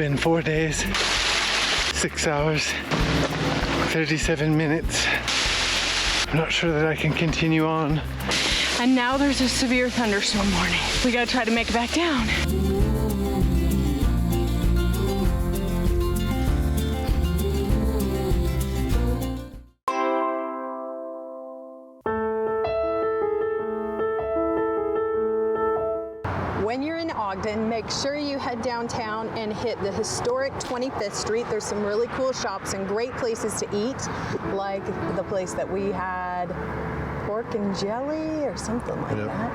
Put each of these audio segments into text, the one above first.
been 4 days, 6 hours, 37 minutes. I'm not sure that I can continue on. And now there's a severe thunderstorm warning. We gotta try to make it back down. When you're in Ogden, make sure you head downtown and hit the historic 25th Street. There's some really cool shops and great places to eat, like the place that we had, pork and jelly or something like that.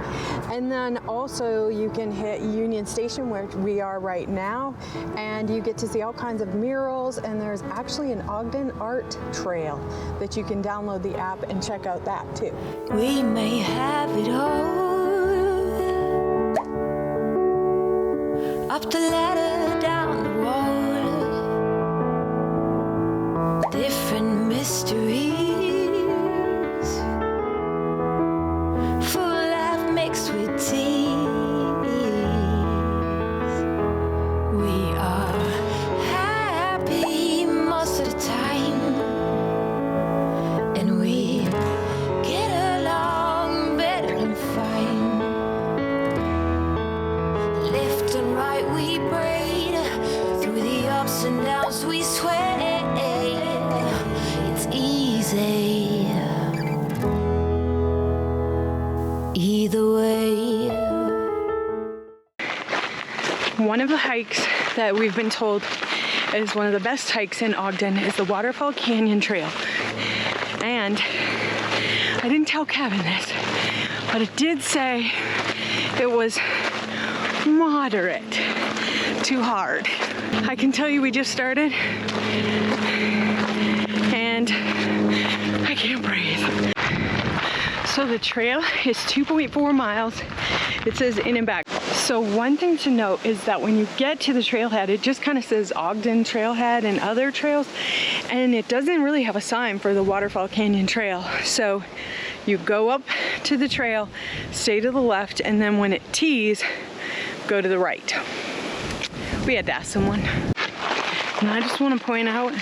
And then also you can hit Union Station, where we are right now, and you get to see all kinds of murals, and there's actually an Ogden art trail that you can download the app and check out that too. We may have it all. Up the ladder, down the wall, different mysteries, full life mixed with tears. We are happy most of the time, and we get along better than fine. Left and right we braid, through the ups and downs we sway. It's easy either way. One of the hikes that we've been told is one of the best hikes in Ogden is the Waterfall Canyon Trail. And I didn't tell Kevin this, but it did say it was moderate to hard. I can tell you we just started and I can't breathe. So the trail is 2.4 miles. It says in and back. So one thing to note is that when you get to the trailhead, it just kind of says Ogden Trailhead and other trails, and it doesn't really have a sign for the Waterfall Canyon Trail. So you go up to the trail, stay to the left, and then when it tees, go to the right. We had to ask someone. And I just want to point out,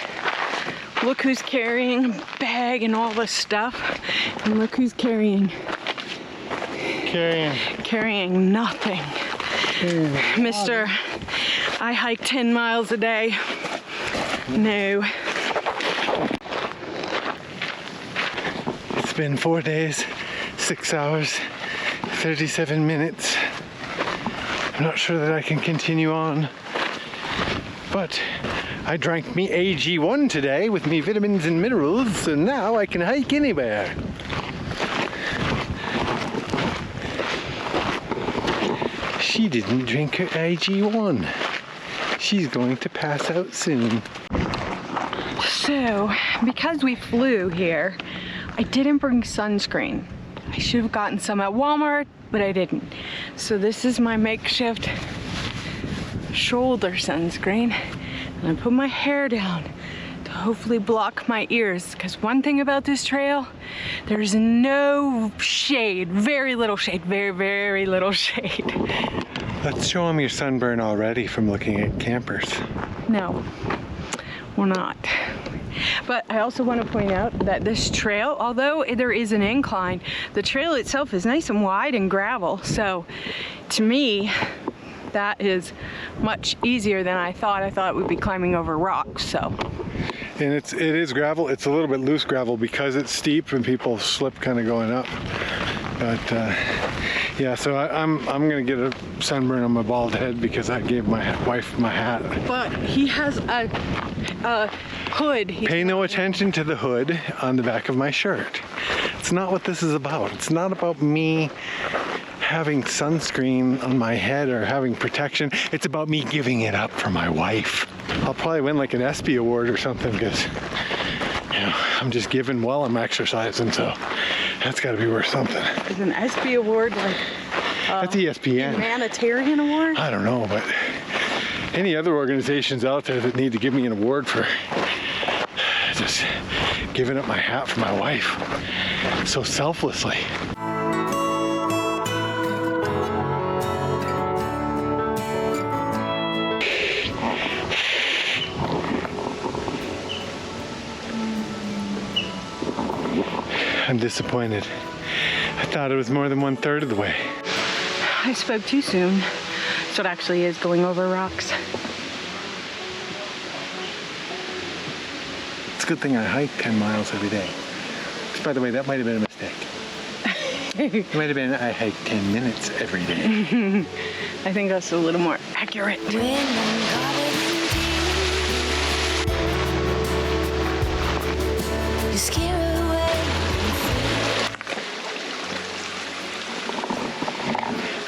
look who's carrying a bag and all this stuff, and look who's carrying nothing. Mr. I hike 10 miles a day. No. It's been 4 days, 6 hours, 37 minutes. I'm not sure that I can continue on, but I drank me AG1 today with me vitamins and minerals, and now I can hike anywhere. She didn't drink her AG1. She's going to pass out soon. So, because we flew here, I didn't bring sunscreen. I should have gotten some at Walmart, but I didn't. So this is my makeshift shoulder sunscreen. And I put my hair down to hopefully block my ears, because one thing about this trail, there's no shade, very little shade, very, very little shade. Let's show them your sunburn already from looking at campers. No, we're not. But I also want to point out that this trail, although there is an incline, the trail itself is nice and wide and gravel. So to me, that is much easier than I thought. I thought we'd be climbing over rocks, so. And it is gravel. It's a little bit loose gravel because it's steep and people slip kind of going up. But yeah, so I'm gonna get a sunburn on my bald head because I gave my wife my hat. But he has a hood. Pay no attention to the hood on the back of my shirt. It's not what this is about. It's not about me having sunscreen on my head or having protection. It's about me giving it up for my wife. I'll probably win like an ESPY award or something because, you know, I'm just giving while I'm exercising, so that's got to be worth something. Is an ESPY award like that's ESPN. Humanitarian award? I don't know, but any other organizations out there that need to give me an award for just giving up my hat for my wife so selflessly. I'm disappointed. I thought it was more than 1/3 of the way. I spoke too soon. So it actually is going over rocks. It's a good thing I hike 10 miles every day. Which, by the way, that might have been a mistake. It might have been I hike 10 minutes every day. I think that's a little more accurate. When I'm covered in tears, you scare away.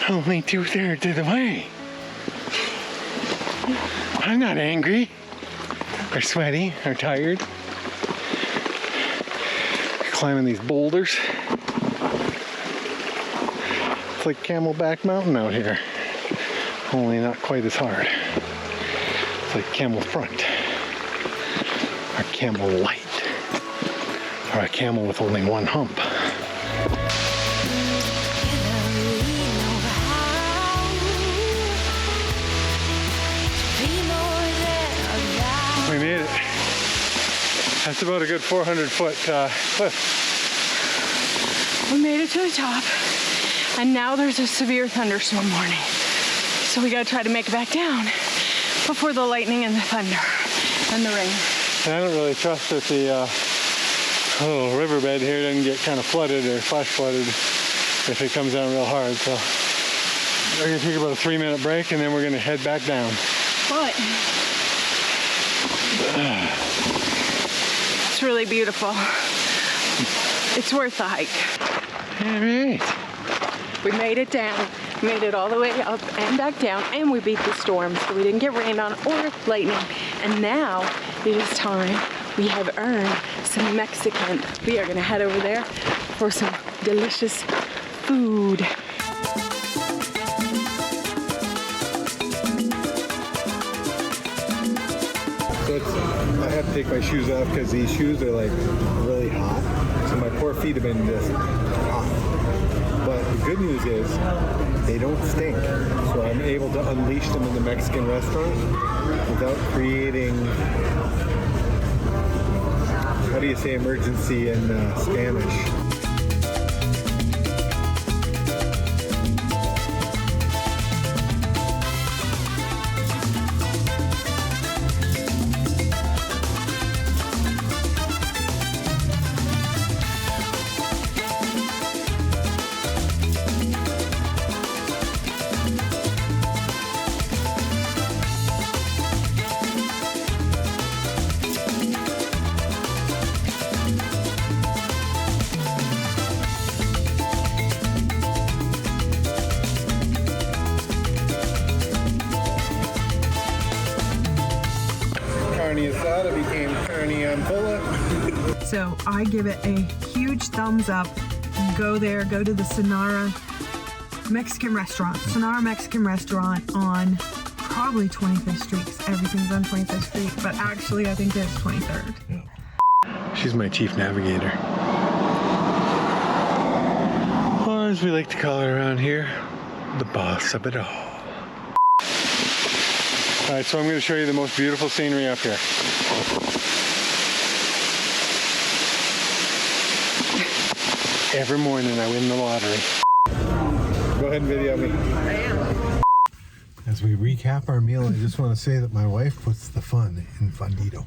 Only 2/3 of the way. I'm not angry, or sweaty, or tired. Climbing these boulders. It's like Camelback Mountain out here, only not quite as hard. It's like Camel Front, or Camel Light, or a camel with only one hump. We made it. That's about a good 400-foot cliff. We made it to the top, and now there's a severe thunderstorm warning. So we gotta try to make it back down before the lightning and the thunder and the rain. And I don't really trust that the little riverbed here doesn't get kind of flooded or flash flooded if it comes down real hard. So we're gonna take about a 3-minute break, and then we're gonna head back down. But it's really beautiful. It's worth the hike. All right. We made it down, made it all the way up and back down, and we beat the storm, so we didn't get rained on or lightning. And now it is time. We have earned some Mexican. We are gonna head over there for some delicious food. So I have to take my shoes off because these shoes are like really hot. So my poor feet have been just hot. But the good news is they don't stink. So I'm able to unleash them in the Mexican restaurant without creating, how do you say emergency in Spanish? Carne asada became carne ampolla. So I give it a huge thumbs up. Go there, go to the Sonora Mexican restaurant. Sonora Mexican restaurant on probably 25th Street. 'Cause everything's on 25th Street, but actually I think it's 23rd. She's my chief navigator. Or as we like to call her around here, the boss of it all. All right, so I'm going to show you the most beautiful scenery up here. Every morning I win the lottery. Go ahead and video me. I am. As we recap our meal, I just want to say that my wife puts the fun in Fundito.